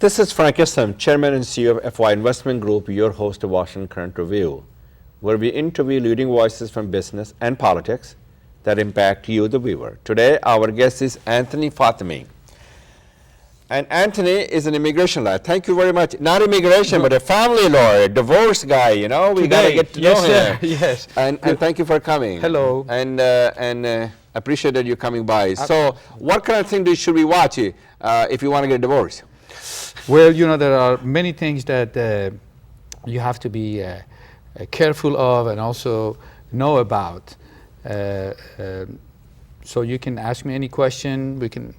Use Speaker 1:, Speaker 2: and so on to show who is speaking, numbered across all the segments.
Speaker 1: This is Frank Islam, Chairman and CEO of FY Investment Group, your host of Washington Current Review, where we interview leading voices from business and politics that impact you, the viewer. Today, our guest is Anthony Fatemi. And Anthony is an immigration lawyer. Thank you very much. Not immigration, but a family lawyer, divorce guy, you know. We got to get to know him.
Speaker 2: Yes.
Speaker 1: And thank you for coming.
Speaker 2: Hello.
Speaker 1: And appreciate that you're coming by. So what kind of thing should we watch if you want to get a divorce?
Speaker 2: Well, you know, there are many things that you have to be careful of and also know about. So you can ask me any question. We can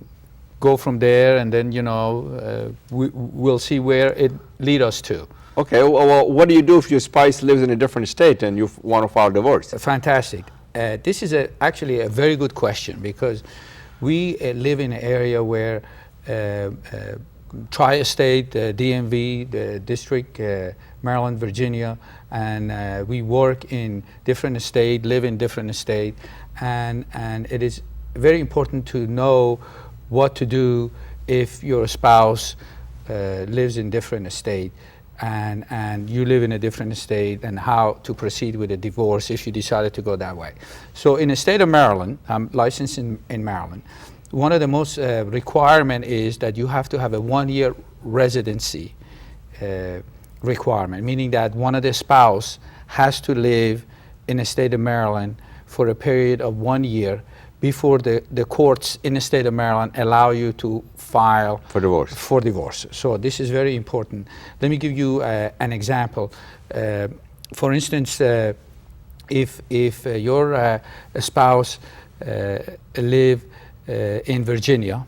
Speaker 2: go from there, and then, you know, we'll see where it leads us to.
Speaker 1: Okay, well, what do you do if your spouse lives in a different state and you want to file divorce?
Speaker 2: Fantastic. This is actually a very good question, because we live in an area where tri-state, DMV, the district, Maryland, Virginia, and we work in different states, live in different states, and it is very important to know what to do if your spouse lives in different state and you live in a different state, and how to proceed with a divorce if you decided to go that way. So in the state of Maryland, I'm licensed in Maryland, one of the most requirement is that you have to have a 1-year residency requirement, meaning that one of the spouse has to live in the state of Maryland for a period of 1 year before the courts in the state of Maryland allow you to file
Speaker 1: for divorce.
Speaker 2: So this is very important. Let me give you an example. For instance, if your spouse live in Virginia,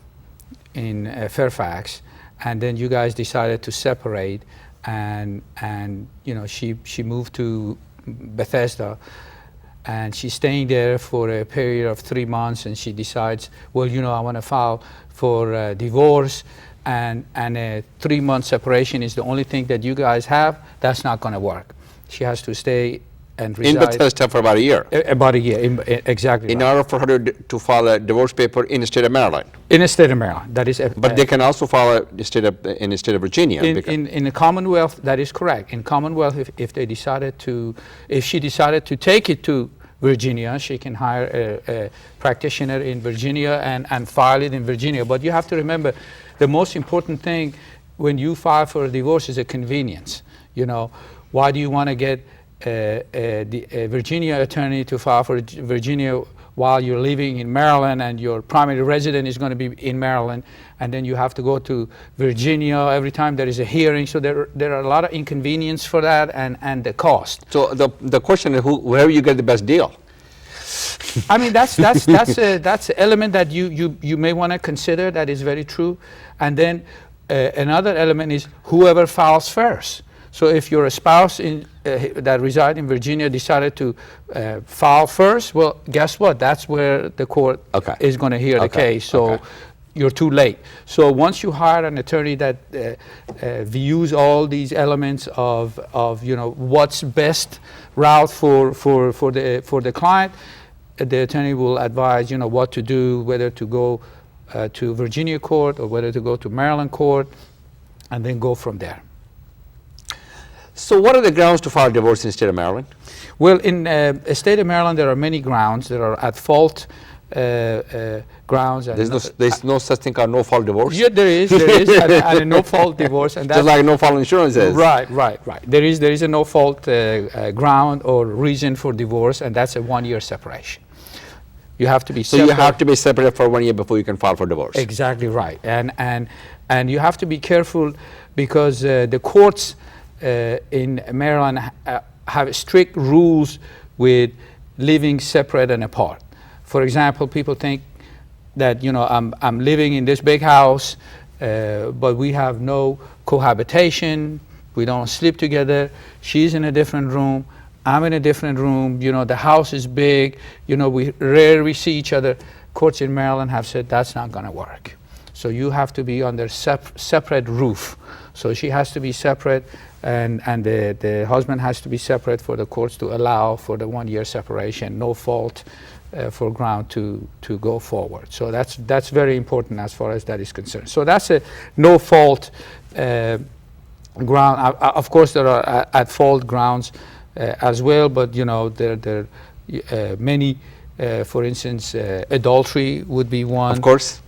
Speaker 2: in Fairfax, and then you guys decided to separate, and you know, she moved to Bethesda, and she's staying there for a period of 3 months, and she decides, well, you know, I want to file for divorce, and a 3-month separation is the only thing that you guys have. That's not going to work. She has to stay and reside
Speaker 1: in Bethesda for about a year.
Speaker 2: About a year, exactly.
Speaker 1: In order for her to file a divorce paper in the state of Maryland.
Speaker 2: In the state of Maryland, that is.
Speaker 1: But they can also file in the state of Virginia.
Speaker 2: In the Commonwealth, that is correct. In Commonwealth, if she decided to take it to Virginia, she can hire a practitioner in Virginia and file it in Virginia. But you have to remember, the most important thing when you file for a divorce is a convenience. You know, why do you want to get a Virginia attorney to file for Virginia while you're living in Maryland and your primary resident is going to be in Maryland, and then you have to go to Virginia every time there is a hearing? So there are a lot of inconvenience for that, and the cost.
Speaker 1: So the question is, where you get the best deal?
Speaker 2: I mean, that's an element that you may want to consider. That is very true. And then another element is whoever files first. So if your spouse that reside in Virginia decided to file first, well, guess what? That's where the court is going to hear the case. So you're too late. So once you hire an attorney that views all these elements of you know, what's best route for the client, the attorney will advise, you know, what to do, whether to go to Virginia court or whether to go to Maryland court, and then go from there.
Speaker 1: So what are the grounds to file divorce in the state of Maryland?
Speaker 2: Well, in the state of Maryland, there are many grounds. There are at-fault grounds.
Speaker 1: There's no such thing called no-fault divorce?
Speaker 2: Yeah, there is, and a no-fault divorce. And
Speaker 1: just like no-fault insurance is.
Speaker 2: Right. There is a no-fault ground or reason for divorce, and that's a 1-year separation. You have to be
Speaker 1: separate. So you have to be separated for 1 year before you can file for divorce.
Speaker 2: Exactly right. And you have to be careful, because the courts in Maryland have strict rules with living separate and apart. For example, people think that, you know, I'm living in this big house, but we have no cohabitation. We don't sleep together. She's in a different room. I'm in a different room. You know, the house is big. You know, we rarely see each other. Courts in Maryland have said that's not going to work. So you have to be under separate roof. So she has to be separate, and the husband has to be separate for the courts to allow for the 1 year separation, no fault for ground to go forward. So that's very important as far as that is concerned. So that's a no fault ground. Of course, there are at fault grounds as well, but you know there many. For instance, adultery would be one.
Speaker 1: Of course.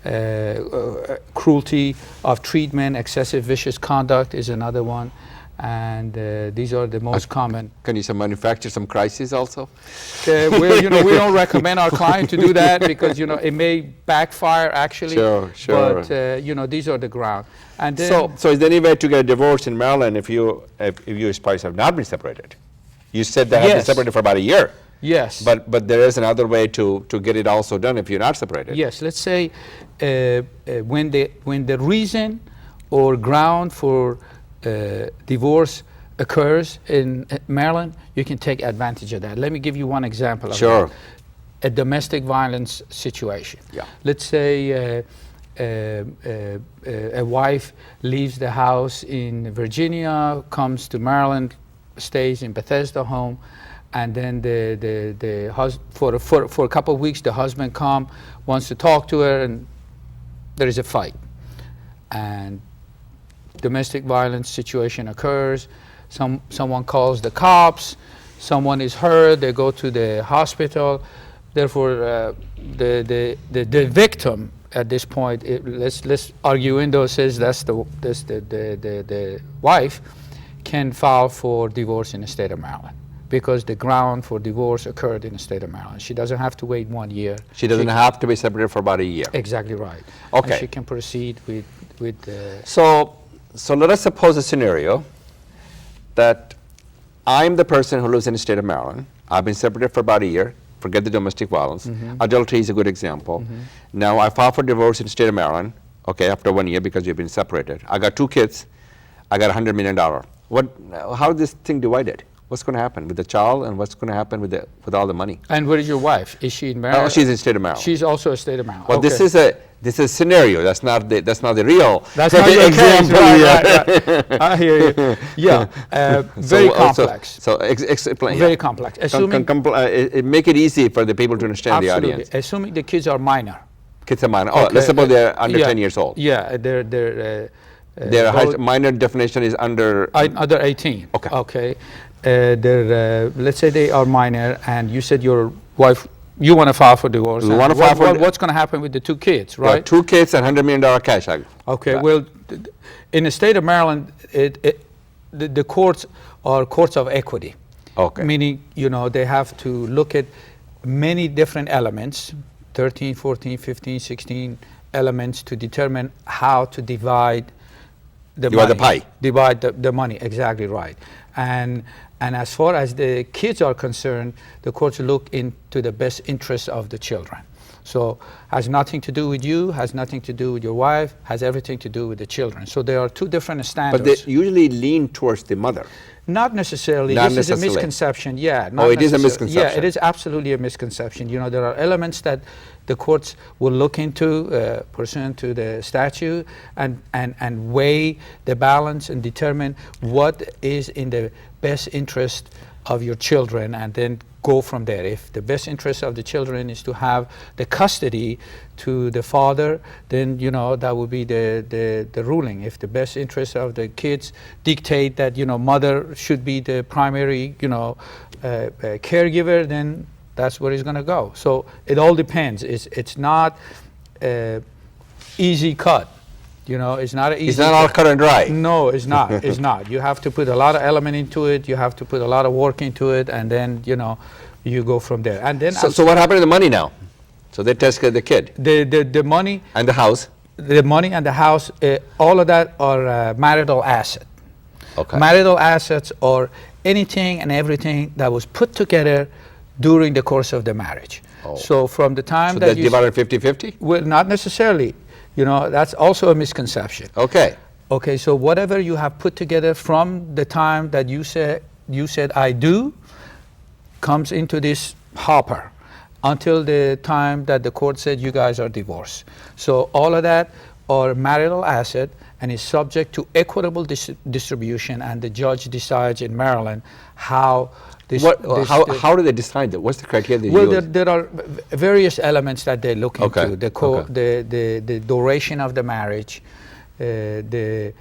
Speaker 2: Cruelty of treatment, excessive vicious conduct is another one. And these are the most common.
Speaker 1: Can you manufacture some crises also?
Speaker 2: Well, you know, we don't recommend our client to do that because, you know, it may backfire actually.
Speaker 1: Sure.
Speaker 2: But, you know, these are the ground. And then
Speaker 1: So is there any way to get a divorce in Maryland if you and spouse have not been separated? You said they have been
Speaker 2: Yes.
Speaker 1: separated for about a year.
Speaker 2: Yes.
Speaker 1: But there is another way to get it also done if you're not separated.
Speaker 2: Yes. Let's say when the reason or ground for divorce occurs in Maryland, you can take advantage of that. Let me give you one example of
Speaker 1: Sure.
Speaker 2: that. A domestic violence situation.
Speaker 1: Yeah.
Speaker 2: Let's say a wife leaves the house in Virginia, comes to Maryland, stays in Bethesda home, and then for a couple of weeks the husband wants to talk to her, and there is a fight. And domestic violence situation occurs, someone calls the cops, someone is hurt, they go to the hospital. Therefore, the victim at this point, let's arguendo says that's the wife, can file for divorce in the state of Maryland because the ground for divorce occurred in the state of Maryland. She doesn't have to wait 1 year.
Speaker 1: She doesn't have to be separated for about a year.
Speaker 2: Exactly right.
Speaker 1: Okay.
Speaker 2: And she can proceed with
Speaker 1: So let us suppose a scenario that I'm the person who lives in the state of Maryland. I've been separated for about a year. Forget the domestic violence. Adultery is a good example. Now I filed for divorce in the state of Maryland, okay, after 1 year because you've been separated. I got 2 kids. I got $100 million. How is this thing divided? What's going to happen with the child, and what's going to happen with all the money?
Speaker 2: And where is your wife? Is she in Maryland?
Speaker 1: Oh, she's in the state of Maryland.
Speaker 2: She's also a state of Maryland.
Speaker 1: Well,
Speaker 2: okay.
Speaker 1: this is a scenario. That's not the real
Speaker 2: That's not your
Speaker 1: example.
Speaker 2: case. Right. I hear you. Yeah, very complex.
Speaker 1: So explain.
Speaker 2: Very complex. Assuming
Speaker 1: Make it easy for the people to understand
Speaker 2: absolutely.
Speaker 1: the audience.
Speaker 2: Assuming the kids are minor.
Speaker 1: Kids are minor. Oh, let's suppose they're under 10 years old.
Speaker 2: Yeah,
Speaker 1: Their minor definition is under
Speaker 2: 18.
Speaker 1: Okay.
Speaker 2: Okay. Let's say they are minor, and you said your wife, you want to file for divorce.
Speaker 1: We want to file for
Speaker 2: what's going to happen with the 2 kids, right?
Speaker 1: 2 kids and $100 million cash.
Speaker 2: Okay. Well, in the state of Maryland, the courts are courts of equity.
Speaker 1: Okay.
Speaker 2: Meaning, you know, they have to look at many different elements, 13, 14, 15, 16 elements to determine how to divide the money.
Speaker 1: the pie.
Speaker 2: Divide the money, exactly right. And as far as the kids are concerned, the courts look into the best interest of the children. So has nothing to do with you, has nothing to do with your wife, has everything to do with the children. So there are 2 different standards.
Speaker 1: But they usually lean towards the mother.
Speaker 2: Not necessarily.
Speaker 1: Not
Speaker 2: this
Speaker 1: necessarily.
Speaker 2: is a misconception. Yeah.
Speaker 1: Oh, it is a misconception.
Speaker 2: Yeah, it is absolutely a misconception. You know, there are elements that the courts will look into pursuant to the statute and weigh the balance and determine what is in the best interest of your children, and then go from there. If the best interest of the children is to have the custody to the father, then, you know, that would be the ruling. If the best interest of the kids dictate that, you know, mother should be the primary, you know, caregiver, then that's where it's going to go. So it all depends. It's not easy cut. You know, it's not easy.
Speaker 1: It's not all cut and dry.
Speaker 2: No, it's not. It's not. You have to put a lot of element into it. You have to put a lot of work into it, and then, you know, you go from there. And then
Speaker 1: So what happened to the money now? So they tested the kid.
Speaker 2: The money
Speaker 1: And the house.
Speaker 2: The money and the house, all of that are marital asset.
Speaker 1: Okay.
Speaker 2: Marital assets are anything and everything that was put together during the course of the marriage.
Speaker 1: Oh.
Speaker 2: So from the time
Speaker 1: So
Speaker 2: that
Speaker 1: that's
Speaker 2: you
Speaker 1: divided 50-50?
Speaker 2: well, not necessarily. You know, that's also a misconception.
Speaker 1: Okay.
Speaker 2: Okay, so whatever you have put together from the time that you said I do comes into this hopper until the time that the court said you guys are divorced. So all of that are marital asset and is subject to equitable distribution, and the judge decides in Maryland how
Speaker 1: How do they decide that? What's the criteria they
Speaker 2: Well,
Speaker 1: use?
Speaker 2: there are various elements that they look
Speaker 1: Okay,
Speaker 2: into. The duration of the marriage, the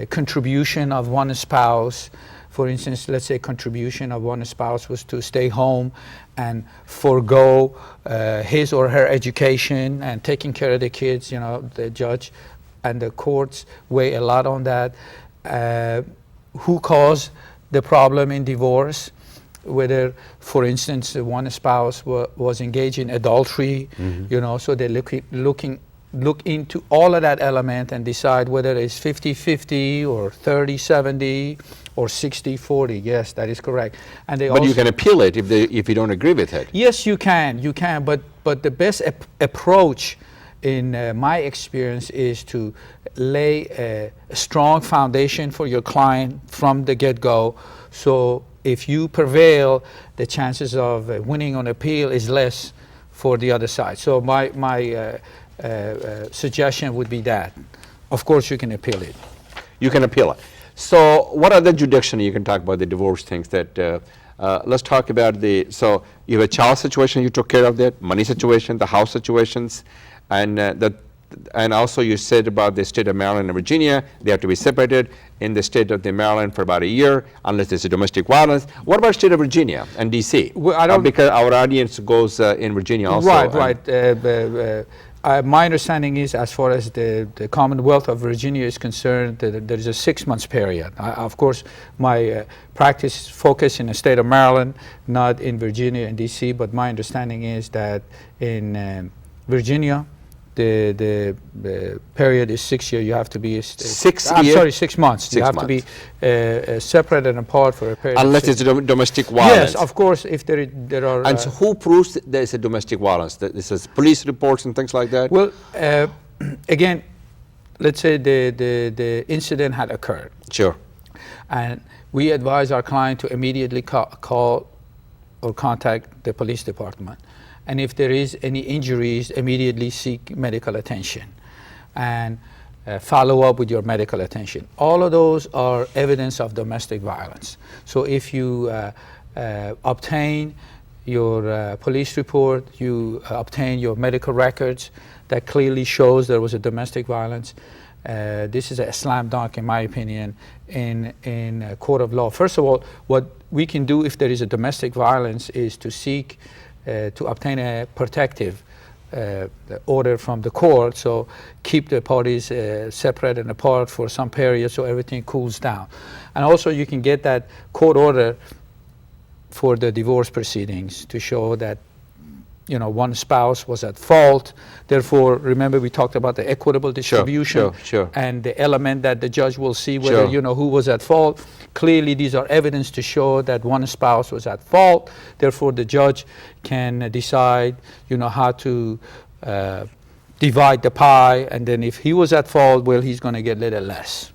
Speaker 2: contribution of one spouse. For instance, let's say contribution of one spouse was to stay home and forego his or her education and taking care of the kids. You know, the judge and the courts weigh a lot on that. Who caused the problem in divorce? Whether, for instance, one spouse was engaged in adultery, you know, so they look into all of that element and decide whether it's 50-50 or 30-70 or 60-40. Yes, that is correct. And
Speaker 1: But you can appeal it if you don't agree with it.
Speaker 2: Yes, you can. But the best approach, in my experience, is to lay a strong foundation for your client from the get-go. So if you prevail, the chances of winning on appeal is less for the other side. So my suggestion would be that. Of course, you can appeal it.
Speaker 1: You can appeal it. So what other jurisdiction you can talk about the divorce things that, let's talk about so you have a child situation, you took care of that, money situation, the house situations, and also you said about the state of Maryland and Virginia, they have to be separated in the state of the Maryland for about a year, unless there's a domestic violence. What about state of Virginia and DC?
Speaker 2: Well, I don't,
Speaker 1: because our audience goes in Virginia also.
Speaker 2: Right. My understanding is, as far as the Commonwealth of Virginia is concerned, there is a 6-month period. Of course, my practice focus in the state of Maryland, not in Virginia and DC, but my understanding is that in Virginia, the period is 6 years. You have to be
Speaker 1: 6
Speaker 2: I'm
Speaker 1: years?
Speaker 2: sorry, 6 months. You have to be separate and apart for a period.
Speaker 1: Unless it's domestic violence.
Speaker 2: Yes, of course. If there are.
Speaker 1: And so who proves that there is a domestic violence? This is police reports and things like that.
Speaker 2: Well, again, let's say the incident had occurred.
Speaker 1: Sure.
Speaker 2: And we advise our client to immediately call or contact the police department. And if there is any injuries, immediately seek medical attention and follow up with your medical attention. All of those are evidence of domestic violence. So if you obtain your police report, you obtain your medical records that clearly shows there was a domestic violence, this is a slam dunk, in my opinion, in a court of law. First of all, what we can do if there is a domestic violence is to seek to obtain a protective order from the court, so keep the parties separate and apart for some period so everything cools down. And also you can get that court order for the divorce proceedings to show that, you know, one spouse was at fault. Therefore, remember we talked about the equitable distribution
Speaker 1: sure.
Speaker 2: and the element that the judge will see whether, you know, who was at fault. Clearly, these are evidence to show that one spouse was at fault. Therefore, the judge can decide, you know, how to divide the pie. And then if he was at fault, well, he's going to get a little less.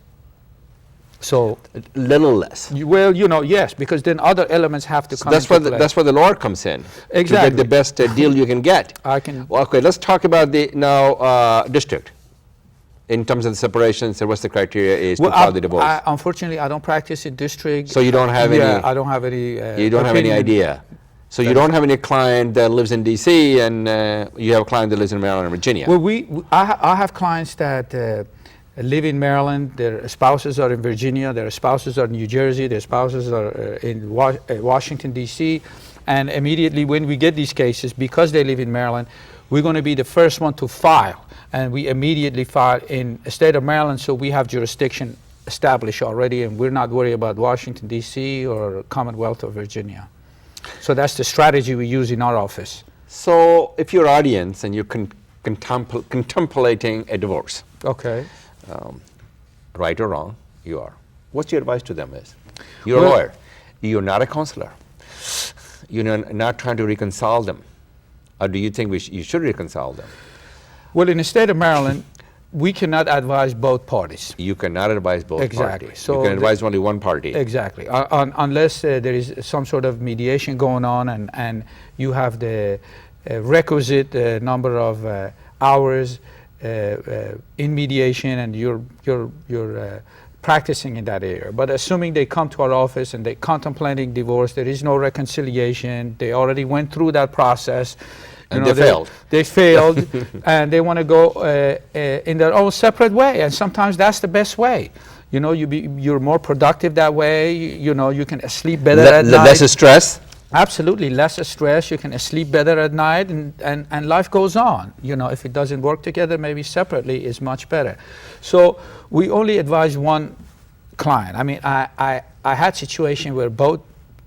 Speaker 2: So
Speaker 1: little less.
Speaker 2: Well, you know, yes, because then other elements have to come into play.
Speaker 1: That's where the lawyer comes in.
Speaker 2: Exactly.
Speaker 1: To get the best deal you can get. Well, okay, let's talk about the district. In terms of the separations, what's the criteria is to file the divorce?
Speaker 2: Unfortunately, I don't practice in district.
Speaker 1: So you don't have any.
Speaker 2: Yeah, I don't have any.
Speaker 1: You don't have any idea. So you don't have any client that lives in D.C. and you have a client that lives in Maryland and Virginia.
Speaker 2: Well, I have clients that live in Maryland. Their spouses are in Virginia. Their spouses are in New Jersey. Their spouses are in Washington D.C. And immediately when we get these cases, because they live in Maryland, we're going to be the first one to file. And we immediately file in the state of Maryland, so we have jurisdiction established already, and we're not worried about Washington, D.C. or Commonwealth of Virginia. So that's the strategy we use in our office.
Speaker 1: So if you're audience and you're contemplating a divorce,
Speaker 2: okay,
Speaker 1: right or wrong, you are. What's your advice to them is? You're a lawyer. You're not a counselor. You're not trying to reconcile them. Or do you think you should reconcile them?
Speaker 2: Well, in the state of Maryland, we cannot advise both parties.
Speaker 1: You cannot advise both
Speaker 2: exactly.
Speaker 1: parties.
Speaker 2: So
Speaker 1: you can advise only one party.
Speaker 2: Exactly. Unless there is some sort of mediation going on and you have the requisite number of hours in mediation and you're practicing in that area. But assuming they come to our office and they're contemplating divorce, there is no reconciliation, they already went through that process.
Speaker 1: And they failed.
Speaker 2: They failed, and they want to go in their own separate way. And sometimes that's the best way. You're more productive that way. You can sleep better at night.
Speaker 1: Less stress.
Speaker 2: Absolutely, less stress. You can sleep better at night, and life goes on. If it doesn't work together, maybe separately is much better. So we only advise one client. I mean, I had situation where both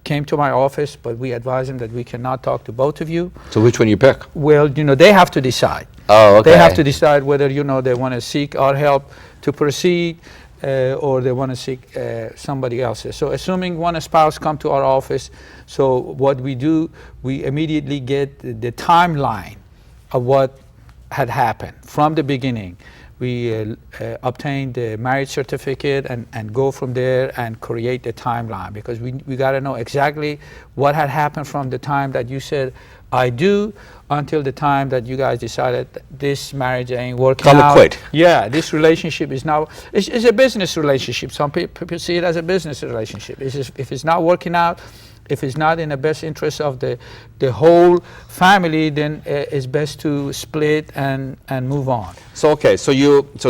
Speaker 2: came to my office, but we advised them that we cannot talk to both of you.
Speaker 1: So which one you pick?
Speaker 2: Well, they have to decide.
Speaker 1: Oh, okay.
Speaker 2: They have to decide whether, they want to seek our help to proceed or they want to seek somebody else's. So assuming one spouse come to our office, so what we do, we immediately get the timeline of what had happened from the beginning. We obtain the marriage certificate and go from there and create the timeline, because we got to know exactly what had happened from the time that you said I do until the time that you guys decided this marriage ain't working out.
Speaker 1: Call it quit.
Speaker 2: Yeah, this relationship is now, it's a business relationship. Some people see it as a business relationship. If it's not working out, if it's not in the best interest of the whole family, then it's best to split and move on.
Speaker 1: So okay, so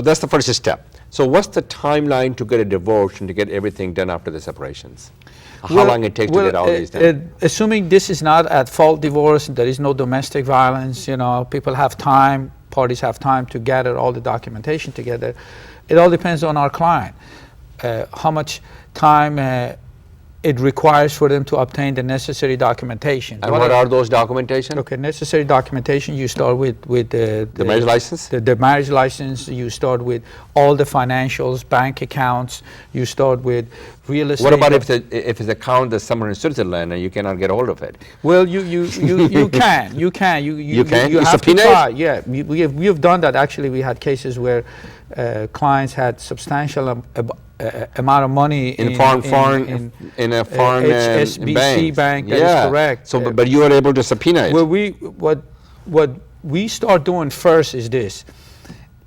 Speaker 1: that's the first step. So what's the timeline to get a divorce and to get everything done after the separations? How long it takes to get all these done?
Speaker 2: Assuming this is not at fault divorce, there is no domestic violence, people have time, parties have time to gather all the documentation together. It all depends on our client, how much time it requires for them to obtain the necessary documentation.
Speaker 1: And what are those documentation?
Speaker 2: Okay, necessary documentation, you start with the
Speaker 1: marriage license?
Speaker 2: The marriage license, you start with all the financials, bank accounts, you start with real estate.
Speaker 1: What about if it's an account that's somewhere in Switzerland and you cannot get hold of it?
Speaker 2: Well, you can. You can?
Speaker 1: You
Speaker 2: have
Speaker 1: subpoena
Speaker 2: to try.
Speaker 1: it?
Speaker 2: Yeah, we have done that. Actually, we had cases where clients had substantial amount of money
Speaker 1: in a foreign
Speaker 2: HSBC bank. That is correct.
Speaker 1: So, but you are able to subpoena it.
Speaker 2: Well, what we start doing first is this: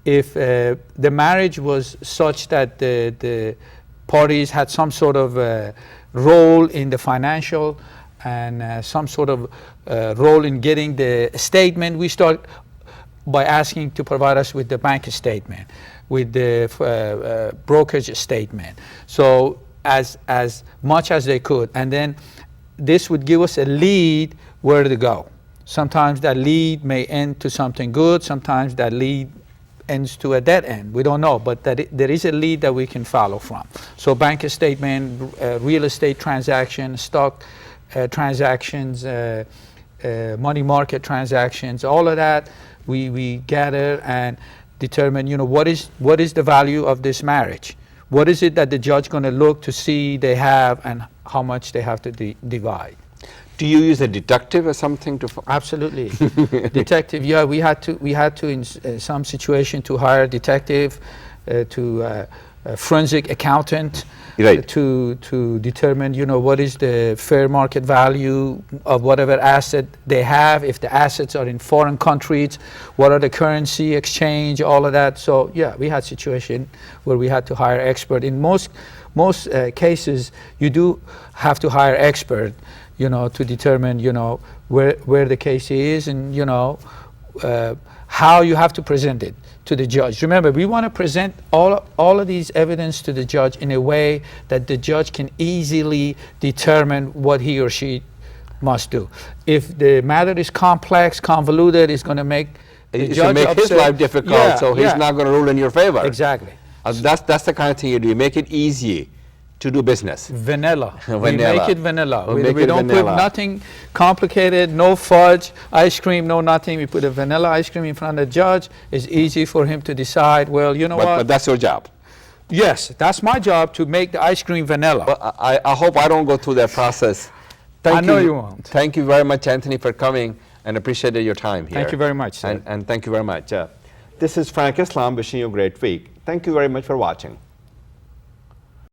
Speaker 2: if the marriage was such that the parties had some sort of role in the financial and some sort of role in getting the statement, we start by asking to provide us with the bank statement, with the brokerage statement, so as much as they could, and then this would give us a lead where to go. Sometimes that lead may end to something good, sometimes that lead ends to a dead end. We don't know, but there is a lead that we can follow from. So bank statement, real estate transaction, stock transactions, money market transactions, all of that we gather and determine, what is the value of this marriage? What is it that the judge going to look to see they have and how much they have to divide?
Speaker 1: Do you use a detective or something to?
Speaker 2: Absolutely, detective. Yeah, we had to in some situation to hire a detective, to a forensic accountant,
Speaker 1: right,
Speaker 2: to determine what is the fair market value of whatever asset they have. If the assets are in foreign countries, what are the currency exchange, all of that. So yeah, we had situation where we had to hire expert. In most cases, you do have to hire expert, to determine where the case is and how you have to present it to the judge. Remember, we want to present all of these evidence to the judge in a way that the judge can easily determine what he or she must do. If the matter is complex, convoluted, it's going to make the judge upset.
Speaker 1: His life difficult, so he's not going to rule in your favor.
Speaker 2: Exactly.
Speaker 1: That's the kind of thing you do. You make it easy to do business.
Speaker 2: Vanilla.
Speaker 1: Vanilla.
Speaker 2: We make it vanilla.
Speaker 1: We
Speaker 2: don't put nothing complicated, no fudge, ice cream, no nothing. We put a vanilla ice cream in front of the judge. It's easy for him to decide, well, what?
Speaker 1: But that's your job.
Speaker 2: Yes, that's my job, to make the ice cream vanilla.
Speaker 1: Well, I hope I don't go through that process.
Speaker 2: I know you won't.
Speaker 1: Thank you very much, Anthony, for coming, and appreciated your time here.
Speaker 2: Thank you very much, sir.
Speaker 1: And thank you very much. This is Frank Islam wishing you a great week. Thank you very much for watching.